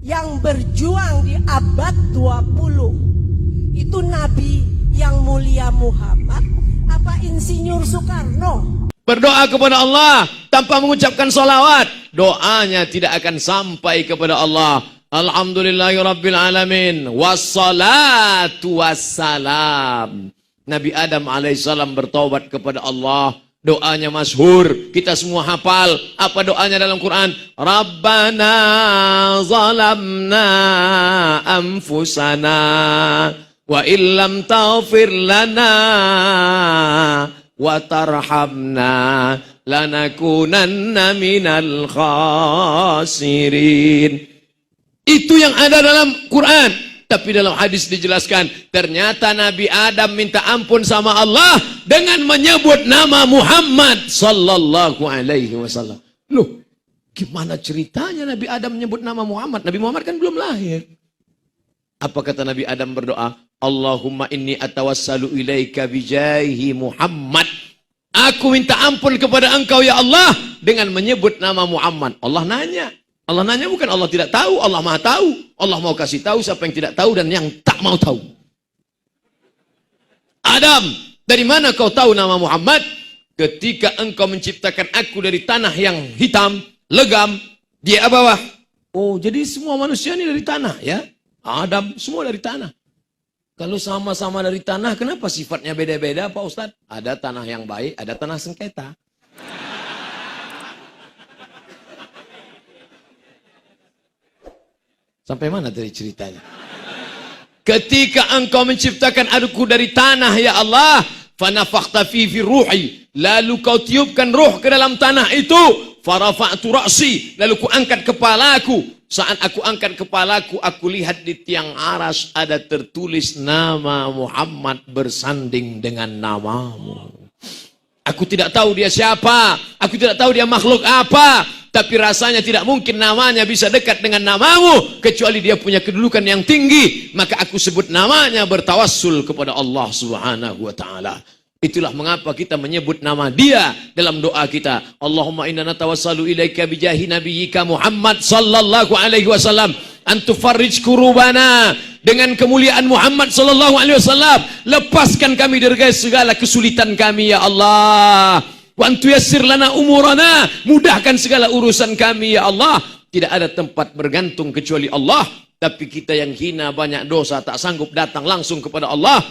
yang berjuang di abad 20 itu Nabi yang mulia Muhammad apa Insinyur Soekarno? Berdoa kepada Allah tanpa mengucapkan salawat, doanya tidak akan sampai kepada Allah. Alhamdulillahirabbil alamin wassalatu wassalam. Nabi Adam alaihissalam bertaubat kepada Allah. Doanya masyhur, kita semua hafal. Apa doanya dalam Quran? Rabbana zalamna anfusana wa illam taghfir lana wa tarhamna lanakunanna minal khasirin. Itu yang ada dalam Quran. Tapi dalam hadis dijelaskan, ternyata Nabi Adam minta ampun sama Allah dengan menyebut nama Muhammad sallallahu alaihi wasallam. Loh, gimana ceritanya Nabi Adam menyebut nama Muhammad? Nabi Muhammad kan belum lahir. Apa kata Nabi Adam berdoa? Allahumma inni atawassalu ilaika bijahi Muhammad. Aku minta ampun kepada engkau ya Allah dengan menyebut nama Muhammad. Allah nanya bukan Allah tidak tahu, Allah maha tahu. Allah mau kasih tahu siapa yang tidak tahu dan yang tak mau tahu. Adam, dari mana kau tahu nama Muhammad? Ketika engkau menciptakan aku dari tanah yang hitam, legam, di bawah. Oh, jadi semua manusia ini dari tanah ya? Adam, semua dari tanah. Kalau sama-sama dari tanah, kenapa sifatnya beda-beda Pak Ustadz? Ada tanah yang baik, ada tanah sengketa. Sampai mana tadi ceritanya? Ketika engkau menciptakan aku dari tanah ya Allah, fanafakhta fi ruhi, lalu kau tiupkan ruh ke dalam tanah itu, farafa'tu ra'si, lalu ku angkat kepalaku. Saat aku angkat kepalaku, aku lihat di tiang aras ada tertulis nama Muhammad bersanding dengan namamu. Aku tidak tahu dia siapa, aku tidak tahu dia makhluk apa, tapi rasanya tidak mungkin namanya bisa dekat dengan namamu, kecuali dia punya kedudukan yang tinggi. Maka aku sebut namanya bertawassul kepada Allah subhanahu wa ta'ala. Itulah mengapa kita menyebut nama dia dalam doa kita. Allahumma inna natawassalu ilaika bijahi nabiyyika Muhammad sallallahu alaihi wasallam antufarrij kurubana. Dengan kemuliaan Muhammad sallallahu alaihi wasallam, lepaskan kami dari segala kesulitan kami ya Allah. Wa antuyassir lana umurana, mudahkan segala urusan kami ya Allah. Tidak ada tempat bergantung kecuali Allah. Tapi kita yang hina, banyak dosa, tak sanggup datang langsung kepada Allah,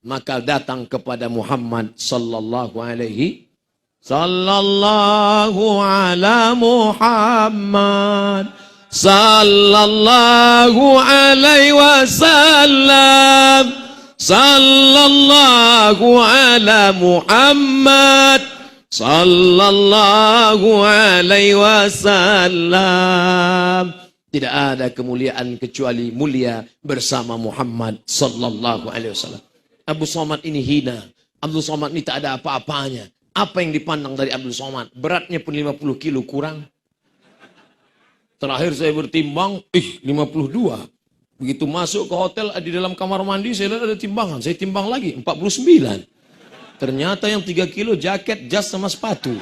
maka datang kepada Muhammad sallallahu alaihi sallallahu ala Muhammad sallallahu alaihi wasallam sallallahu ala Muhammad sallallahu alaihi wasallam. Tidak ada kemuliaan kecuali mulia bersama Muhammad sallallahu alaihi wasallam. Abdul Somad ini hina. Abdul Somad ini tak ada apa-apanya. Apa yang dipandang dari Abdul Somad? Beratnya pun 50 kilo kurang. Terakhir saya bertimbang, 52. Begitu masuk ke hotel, di dalam kamar mandi, saya lihat ada timbangan. Saya timbang lagi, 49. Ternyata yang 3 kilo jaket, jas sama sepatu.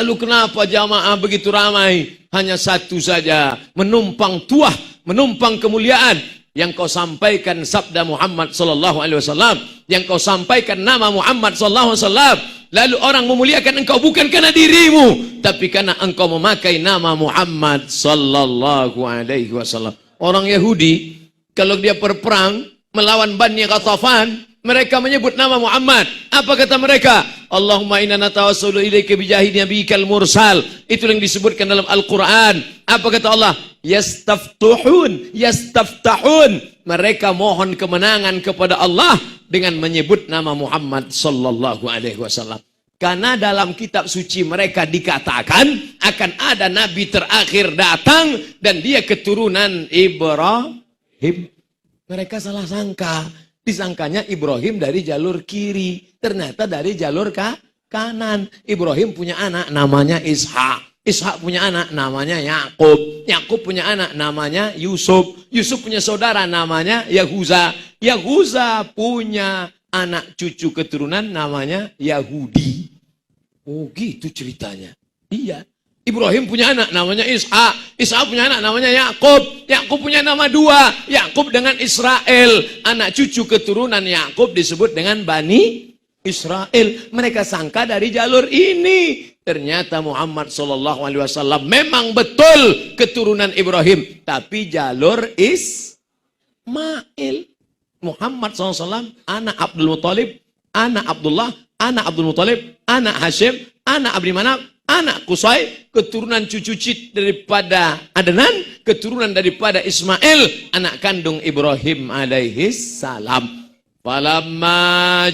Lalu kenapa jamaah begitu ramai? Hanya satu saja, menumpang tuah, menumpang kemuliaan. Yang kau sampaikan sabda Muhammad sallallahu alaihi wasallam, yang kau sampaikan nama Muhammad sallallahu alaihi wasallam, lalu orang memuliakan engkau bukan karena dirimu, tapi karena engkau memakai nama Muhammad sallallahu alaihi wasallam. Orang Yahudi kalau dia berperang melawan Bani Ghatafan, mereka menyebut nama Muhammad. Apa kata mereka? Allahumma inna natawassalu ilaika bijahi nabiyyikal mursal. Itu yang disebutkan dalam Al-Quran. Apa kata Allah? Yastaftahun. Mereka mohon kemenangan kepada Allah dengan menyebut nama Muhammad sallallahu alaihi wasallam. Karena dalam kitab suci mereka dikatakan akan ada nabi terakhir datang dan dia keturunan Ibrahim. Mereka salah sangka. Disangkanya Ibrahim dari jalur kiri, ternyata dari jalur kanan. Ibrahim punya anak namanya Ishak. Ishak punya anak namanya Yakub. Yakub punya anak namanya Yusuf. Yusuf punya saudara namanya Yahuza. Yahuza punya anak cucu keturunan namanya Yahudi. Oh gitu ceritanya. Iya. Ibrahim punya anak namanya Ishak. Ishak punya anak namanya Yakub. Yakub punya nama dua. Yakub dengan Israel. Anak cucu keturunan Yakub disebut dengan Bani Israel. Mereka sangka dari jalur ini. Ternyata Muhammad SAW memang betul keturunan Ibrahim. Tapi jalur Ismail. Muhammad SAW, anak Abdul Muttalib, anak Abdullah, anak Abdul Muttalib, anak Hashim, anak Abdi Manaf, anak Qusay, keturunan cucu cit daripada Adnan, keturunan daripada Ismail, anak kandung Ibrahim alaihi salam. Falamma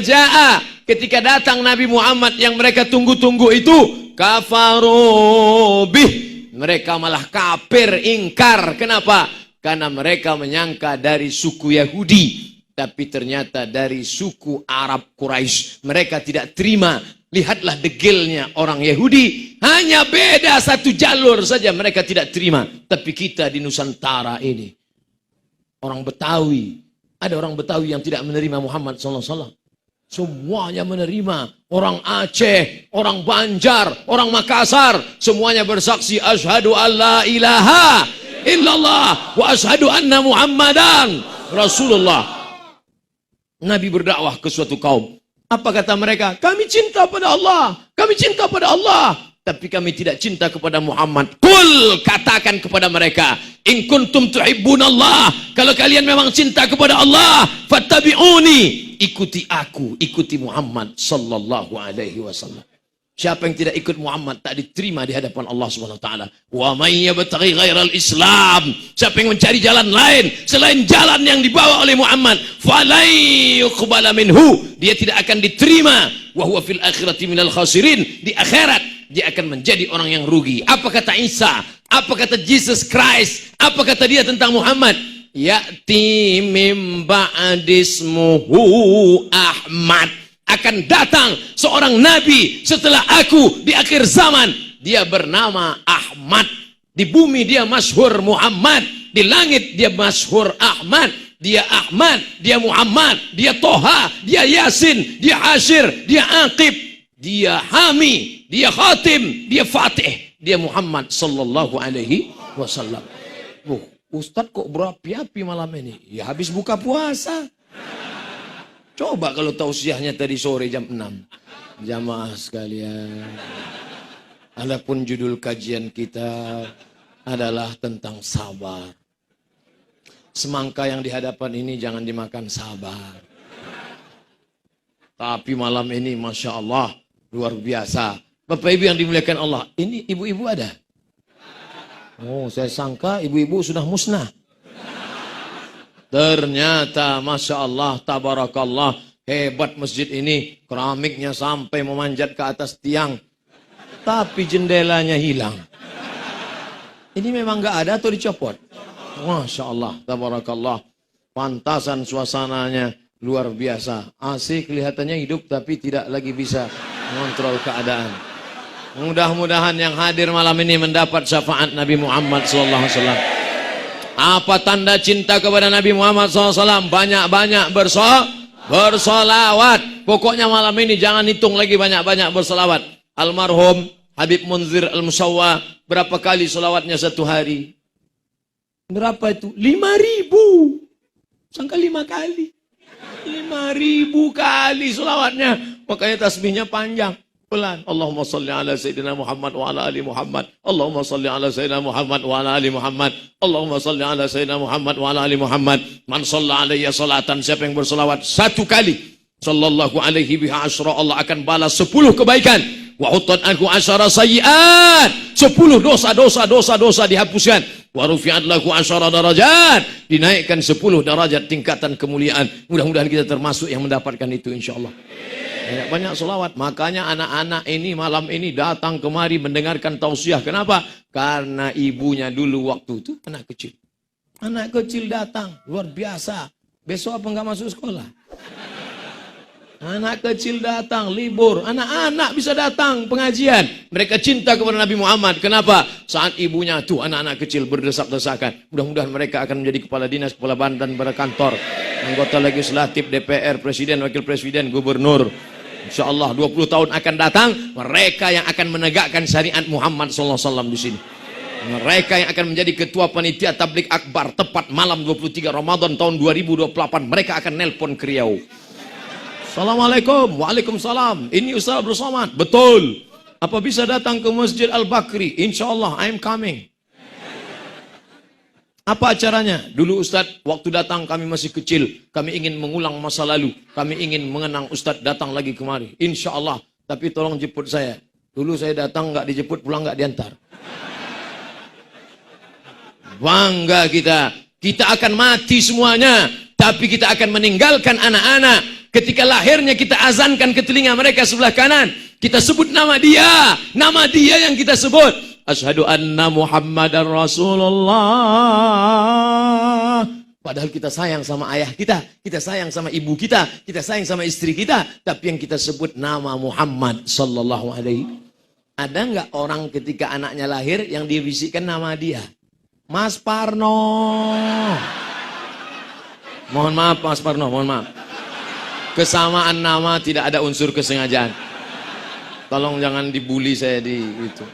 ja'a, ketika datang Nabi Muhammad yang mereka tunggu-tunggu itu, kafaru bih, mereka malah kafir, ingkar. Kenapa? Karena mereka menyangka dari suku Yahudi, tapi ternyata dari suku Arab Quraisy. Mereka tidak terima. Lihatlah degilnya orang Yahudi, hanya beda satu jalur saja mereka tidak terima. Tapi kita di Nusantara ini, orang Betawi, ada orang Betawi yang tidak menerima Muhammad SAW. Semuanya menerima. Orang Aceh, orang Banjar, orang Makassar, semuanya bersaksi asyhadu alla ilaha illallah wa asyhadu anna Muhammadan Rasulullah. Nabi berdakwah ke suatu kaum. Apa kata mereka? Kami cinta pada Allah. Kami cinta pada Allah. Tapi kami tidak cinta kepada Muhammad. Qul, katakan kepada mereka, in kuntum tuhibbunallah, kalau kalian memang cinta kepada Allah, fattabi'uni, ikuti aku, ikuti Muhammad sallallahu alaihi wasallam. Siapa yang tidak ikut Muhammad tak diterima di hadapan Allah Subhanahu wa taala. Wa may yabtaghi ghairal Islam, siapa yang mencari jalan lain selain jalan yang dibawa oleh Muhammad, falai yuqbala minhu, dia tidak akan diterima. Wa huwa fil akhirati minal khasirin, di akhirat dia akan menjadi orang yang rugi. Apa kata Isa? Apa kata Jesus Christ? Apa kata dia tentang Muhammad? Ya'ti mim ba'dismuhu Ahmad, akan datang seorang nabi setelah aku di akhir zaman. Dia bernama Ahmad. Di bumi dia masyhur Muhammad, di langit dia masyhur Ahmad. Dia Ahmad, dia Muhammad, dia Toha, dia Yasin, dia Hashir, dia Aqib, dia Hami, dia Khatim, dia Fatih, dia Muhammad sallallahu alaihi wasallam. Ustadz kok berapi-api malam ini? Ya habis buka puasa. Coba kalau tausiahnya tadi sore jam 6. Jamaah sekalian. Adapun judul kajian kita adalah tentang sabar. Semangka yang di hadapan ini jangan dimakan sabar. Tapi malam ini Masya Allah, luar biasa. Bapak Ibu yang dimuliakan Allah, ini ibu-ibu ada? Oh, saya sangka ibu-ibu sudah musnah. Ternyata Masya Allah, tabarakallah, hebat masjid ini. Keramiknya sampai memanjat ke atas tiang, tapi jendelanya hilang. Ini memang gak ada atau dicopot? Masya Allah, tabarakallah, pantasan suasananya luar biasa. AC kelihatannya hidup tapi tidak lagi bisa mengontrol keadaan. Mudah-mudahan yang hadir malam ini mendapat syafaat Nabi Muhammad SAW. Apa tanda cinta kepada Nabi Muhammad SAW? Banyak-banyak bersolawat. Pokoknya malam ini jangan hitung lagi banyak-banyak bersolawat. Almarhum Habib Munzir Al-Musawwa, berapa kali solawatnya satu hari? Berapa itu? 5.000. Sangka 5 kali. 5.000 kali solawatnya. Makanya tasbihnya panjang. Pelan. Allahumma salli ala Sayyidina Muhammad wa ala ali Muhammad. Allahumma salli ala Sayyidina Muhammad wa ala ali Muhammad. Allahumma salli ala Sayyidina Muhammad wa ala ali Muhammad. Man shalla alaiya salatan, siapa yang berselawat satu kali, sallallahu alaihi biha asyra, Allah akan balas 10 kebaikan. Wa hutat anhu asyara sayyi'at, 10 dosa dihapuskan. Wa rufi'at lahu asyara darajat, dinaikkan 10 derajat tingkatan kemuliaan. Mudah-mudahan kita termasuk yang mendapatkan itu insyaallah. Banyak solawat. Makanya anak-anak ini malam ini datang kemari mendengarkan tausiah. Kenapa? Karena ibunya dulu waktu itu anak kecil. Anak kecil datang, luar biasa. Besok apa enggak masuk sekolah? Anak kecil datang, libur. Anak-anak bisa datang pengajian. Mereka cinta kepada Nabi Muhammad. Kenapa? Saat ibunya tuh anak-anak kecil berdesak-desakan. Mudah-mudahan mereka akan menjadi kepala dinas, kepala badan, pada kantor, anggota legislatif, DPR, presiden, wakil presiden, gubernur. Insya Allah 20 tahun akan datang, mereka yang akan menegakkan syariat Muhammad SAW di sini. Mereka yang akan menjadi ketua panitia tablik akbar tepat malam 23 Ramadan tahun 2028. Mereka akan nelpon ke Riau. Assalamualaikum. Waalaikumsalam. Ini Ustaz Abdul Somad. Betul. Apa bisa datang ke Masjid Al-Bakri? Insya Allah, I am coming. Apa acaranya? Dulu Ustadz, waktu datang kami masih kecil. Kami ingin mengulang masa lalu. Kami ingin mengenang Ustadz datang lagi kemari. Insya Allah. Tapi tolong jemput saya. Dulu saya datang nggak dijemput, pulang nggak diantar. Bangga kita. Kita akan mati semuanya. Tapi kita akan meninggalkan anak-anak. Ketika lahirnya kita azankan ke telinga mereka sebelah kanan. Kita sebut nama dia. Nama dia yang kita sebut. Asyhadu anna Muhammadar Rasulullah. Padahal kita sayang sama ayah kita sayang sama ibu kita sayang sama istri kita, tapi yang kita sebut nama Muhammad sallallahu alaihi. Ada nggak orang ketika anaknya lahir yang dibisikkan nama dia? Mas Parno. Mohon maaf Mas Parno, mohon maaf. Kesamaan nama tidak ada unsur kesengajaan. Tolong jangan dibully saya di itu.